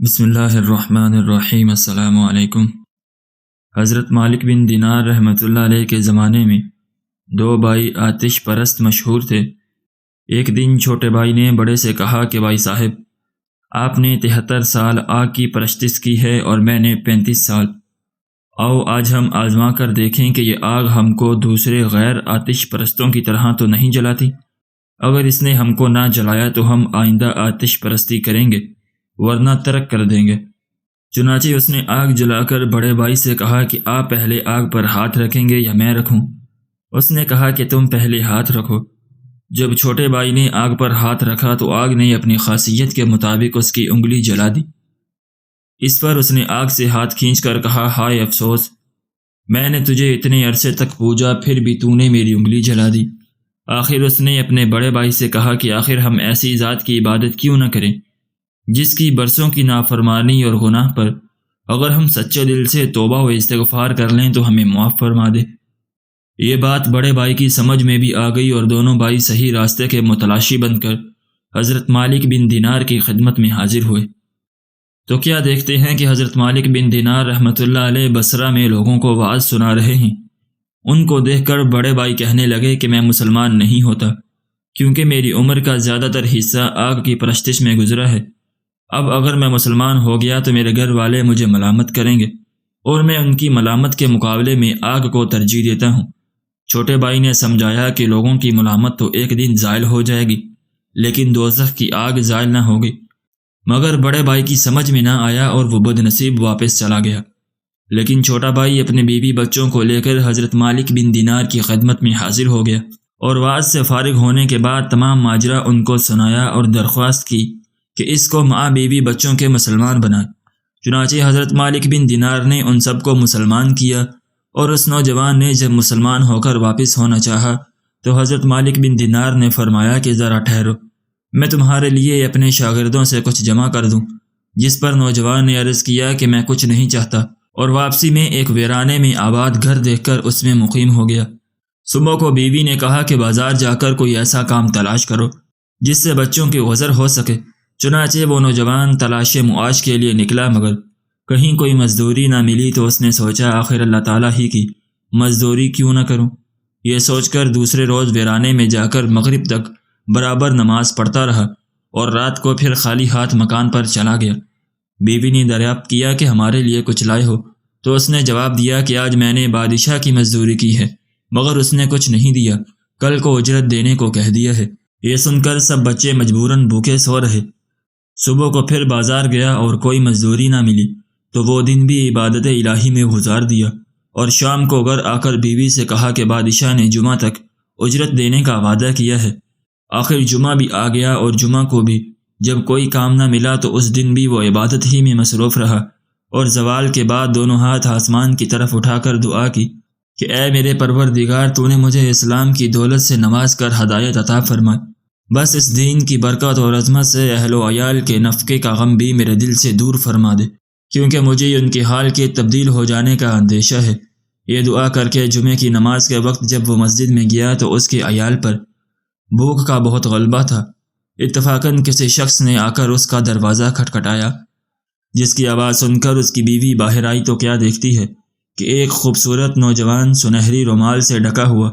بسم اللہ الرحمن الرحیم۔ السلام علیکم۔ حضرت مالک بن دینار رحمۃ اللہ علیہ کے زمانے میں دو بھائی آتش پرست مشہور تھے۔ ایک دن چھوٹے بھائی نے بڑے سے کہا کہ بھائی صاحب، آپ نے 73 سال آگ کی پرستش کی ہے اور میں نے 35 سال۔ آؤ آج ہم آزما کر دیکھیں کہ یہ آگ ہم کو دوسرے غیر آتش پرستوں کی طرح تو نہیں جلاتی۔ اگر اس نے ہم کو نہ جلایا تو ہم آئندہ آتش پرستی کریں گے، ورنہ ترک کر دیں گے۔ چنانچہ اس نے آگ جلا کر بڑے بھائی سے کہا کہ آپ پہلے آگ پر ہاتھ رکھیں گے یا میں رکھوں؟ اس نے کہا کہ تم پہلے ہاتھ رکھو۔ جب چھوٹے بھائی نے آگ پر ہاتھ رکھا تو آگ نے اپنی خاصیت کے مطابق اس کی انگلی جلا دی۔ اس پر اس نے آگ سے ہاتھ کھینچ کر کہا، ہائے افسوس، میں نے تجھے اتنے عرصے تک پوجا، پھر بھی تو نے میری انگلی جلا دی۔ آخر اس نے اپنے بڑے بھائی سے کہا کہ آخر ہم ایسی ذات کی عبادت کیوں نہ کریں جس کی برسوں کی نافرمانی اور گناہ پر اگر ہم سچے دل سے توبہ و استغفار کر لیں تو ہمیں معاف فرما دے۔ یہ بات بڑے بھائی کی سمجھ میں بھی آ گئی اور دونوں بھائی صحیح راستے کے متلاشی بن کر حضرت مالک بن دینار کی خدمت میں حاضر ہوئے۔ تو کیا دیکھتے ہیں کہ حضرت مالک بن دینار رحمۃ اللہ علیہ بصرہ میں لوگوں کو وعظ سنا رہے ہیں۔ ان کو دیکھ کر بڑے بھائی کہنے لگے کہ میں مسلمان نہیں ہوتا، کیونکہ میری عمر کا زیادہ تر حصہ آگ کی پرستش میں گزرا ہے۔ اب اگر میں مسلمان ہو گیا تو میرے گھر والے مجھے ملامت کریں گے، اور میں ان کی ملامت کے مقابلے میں آگ کو ترجیح دیتا ہوں۔ چھوٹے بھائی نے سمجھایا کہ لوگوں کی ملامت تو ایک دن زائل ہو جائے گی، لیکن دوزخ کی آگ زائل نہ ہوگی۔ مگر بڑے بھائی کی سمجھ میں نہ آیا اور وہ بد نصیب واپس چلا گیا۔ لیکن چھوٹا بھائی اپنے بیوی بچوں کو لے کر حضرت مالک بن دینار کی خدمت میں حاضر ہو گیا، اور وعظ سے فارغ ہونے کے بعد تمام ماجرا ان کو سنایا اور درخواست کی کہ اس کو ماں بیوی بچوں کے مسلمان بنائے۔ چنانچہ حضرت مالک بن دینار نے ان سب کو مسلمان کیا، اور اس نوجوان نے جب مسلمان ہو کر واپس ہونا چاہا تو حضرت مالک بن دینار نے فرمایا کہ ذرا ٹھہرو، میں تمہارے لیے اپنے شاگردوں سے کچھ جمع کر دوں۔ جس پر نوجوان نے عرض کیا کہ میں کچھ نہیں چاہتا، اور واپسی میں ایک ویرانے میں آباد گھر دیکھ کر اس میں مقیم ہو گیا۔ صبح کو بیوی نے کہا کہ بازار جا کر کوئی ایسا کام تلاش کرو جس سے بچوں کی غذر ہو سکے۔ چنانچہ وہ نوجوان تلاش معاش کے لیے نکلا، مگر کہیں کوئی مزدوری نہ ملی تو اس نے سوچا آخر اللہ تعالیٰ ہی کی مزدوری کیوں نہ کروں۔ یہ سوچ کر دوسرے روز ویرانے میں جا کر مغرب تک برابر نماز پڑھتا رہا، اور رات کو پھر خالی ہاتھ مکان پر چلا گیا۔ بیوی نے دریافت کیا کہ ہمارے لیے کچھ لائے ہو؟ تو اس نے جواب دیا کہ آج میں نے بادشاہ کی مزدوری کی ہے، مگر اس نے کچھ نہیں دیا، کل کو اجرت دینے کو کہہ دیا ہے۔ یہ سن کر سب بچے مجبوراً بھوکے سو رہے۔ صبح کو پھر بازار گیا اور کوئی مزدوری نہ ملی تو وہ دن بھی عبادت الہی میں گزار دیا، اور شام کو گھر آ کر بیوی سے کہا کہ بادشاہ نے جمعہ تک اجرت دینے کا وعدہ کیا ہے۔ آخر جمعہ بھی آ گیا، اور جمعہ کو بھی جب کوئی کام نہ ملا تو اس دن بھی وہ عبادت ہی میں مصروف رہا، اور زوال کے بعد دونوں ہاتھ آسمان کی طرف اٹھا کر دعا کی کہ اے میرے پروردگار، تو نے مجھے اسلام کی دولت سے نواز کر ہدایت عطا فرما۔ بس اس دین کی برکت اور عظمت سے اہل و عیال کے نفقے کا غم بھی میرے دل سے دور فرما دے، کیونکہ مجھے ان کے حال کے تبدیل ہو جانے کا اندیشہ ہے۔ یہ دعا کر کے جمعے کی نماز کے وقت جب وہ مسجد میں گیا تو اس کے عیال پر بھوک کا بہت غلبہ تھا۔ اتفاقاً کسی شخص نے آ کر اس کا دروازہ کھٹکھٹایا، جس کی آواز سن کر اس کی بیوی باہر آئی تو کیا دیکھتی ہے کہ ایک خوبصورت نوجوان سنہری رومال سے ڈھکا ہوا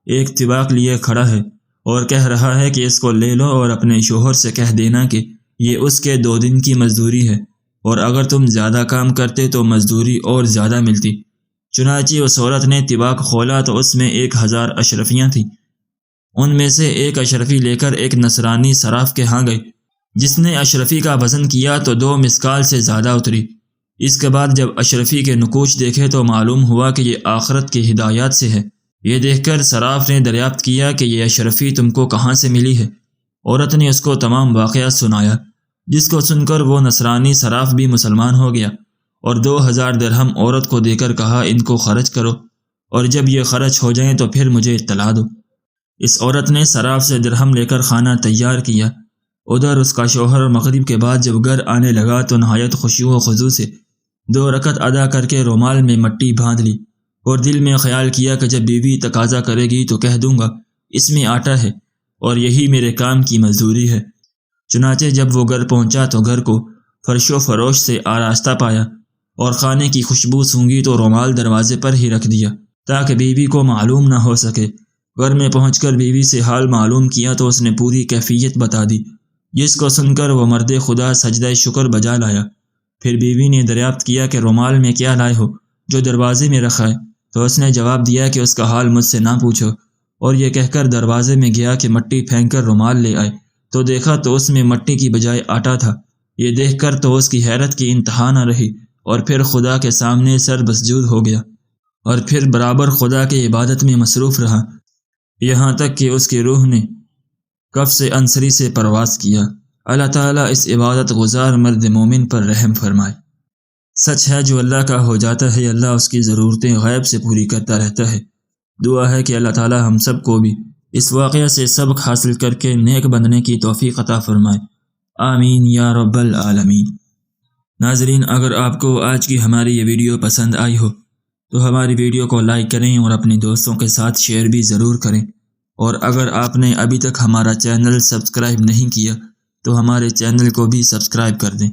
ایک طباق لیے کھڑا ہے، اور کہہ رہا ہے کہ اس کو لے لو اور اپنے شوہر سے کہہ دینا کہ یہ اس کے 2 دن کی مزدوری ہے، اور اگر تم زیادہ کام کرتے تو مزدوری اور زیادہ ملتی۔ چنانچہ اس عورت نے طباق کھولا تو اس میں 1000 اشرفیاں تھیں۔ ان میں سے ایک اشرفی لے کر ایک نصرانی صراف کے ہاں گئی، جس نے اشرفی کا وزن کیا تو 2 مسکال سے زیادہ اتری۔ اس کے بعد جب اشرفی کے نقوش دیکھے تو معلوم ہوا کہ یہ آخرت کی ہدایات سے ہے۔ یہ دیکھ کر صراف نے دریافت کیا کہ یہ اشرفی تم کو کہاں سے ملی ہے؟ عورت نے اس کو تمام واقعات سنایا، جس کو سن کر وہ نصرانی صراف بھی مسلمان ہو گیا، اور 2000 درہم عورت کو دے کر کہا ان کو خرچ کرو، اور جب یہ خرچ ہو جائیں تو پھر مجھے اطلاع دو۔ اس عورت نے صراف سے درہم لے کر کھانا تیار کیا۔ ادھر اس کا شوہر مغرب کے بعد جب گھر آنے لگا تو نہایت خشوع و خضوع سے 2 رکعت ادا کر کے رومال میں مٹی باندھ لی، اور دل میں خیال کیا کہ جب بیوی تقاضا کرے گی تو کہہ دوں گا اس میں آٹا ہے، اور یہی میرے کام کی مزدوری ہے۔ چنانچہ جب وہ گھر پہنچا تو گھر کو فرش و فروش سے آراستہ پایا اور خانے کی خوشبو سونگھی تو رومال دروازے پر ہی رکھ دیا تاکہ بیوی کو معلوم نہ ہو سکے۔ گھر میں پہنچ کر بیوی سے حال معلوم کیا تو اس نے پوری کیفیت بتا دی، جس کو سن کر وہ مرد خدا سجدہ شکر بجا لایا۔ پھر بیوی نے دریافت کیا کہ رومال میں کیا لائے ہو جو دروازے میں رکھا ہے؟ تو اس نے جواب دیا کہ اس کا حال مجھ سے نہ پوچھو، اور یہ کہہ کر دروازے میں گیا کہ مٹی پھینک کر رومال لے آئے تو دیکھا تو اس میں مٹی کی بجائے آٹا تھا۔ یہ دیکھ کر تو اس کی حیرت کی انتہا نہ رہی، اور پھر خدا کے سامنے سر مسجود ہو گیا، اور پھر برابر خدا کی عبادت میں مصروف رہا، یہاں تک کہ اس کی روح نے کف سے انصری سے پرواز کیا۔ اللہ تعالیٰ اس عبادت گزار مرد مومن پر رحم فرمائے۔ سچ ہے جو اللہ کا ہو جاتا ہے اللہ اس کی ضرورتیں غیب سے پوری کرتا رہتا ہے۔ دعا ہے کہ اللہ تعالیٰ ہم سب کو بھی اس واقعہ سے سبق حاصل کر کے نیک بننے کی توفیق عطا فرمائے، آمین یا رب العالمین۔ ناظرین، اگر آپ کو آج کی ہماری یہ ویڈیو پسند آئی ہو تو ہماری ویڈیو کو لائک کریں اور اپنے دوستوں کے ساتھ شیئر بھی ضرور کریں، اور اگر آپ نے ابھی تک ہمارا چینل سبسکرائب نہیں کیا تو ہمارے چینل کو بھی سبسکرائب کر دیں۔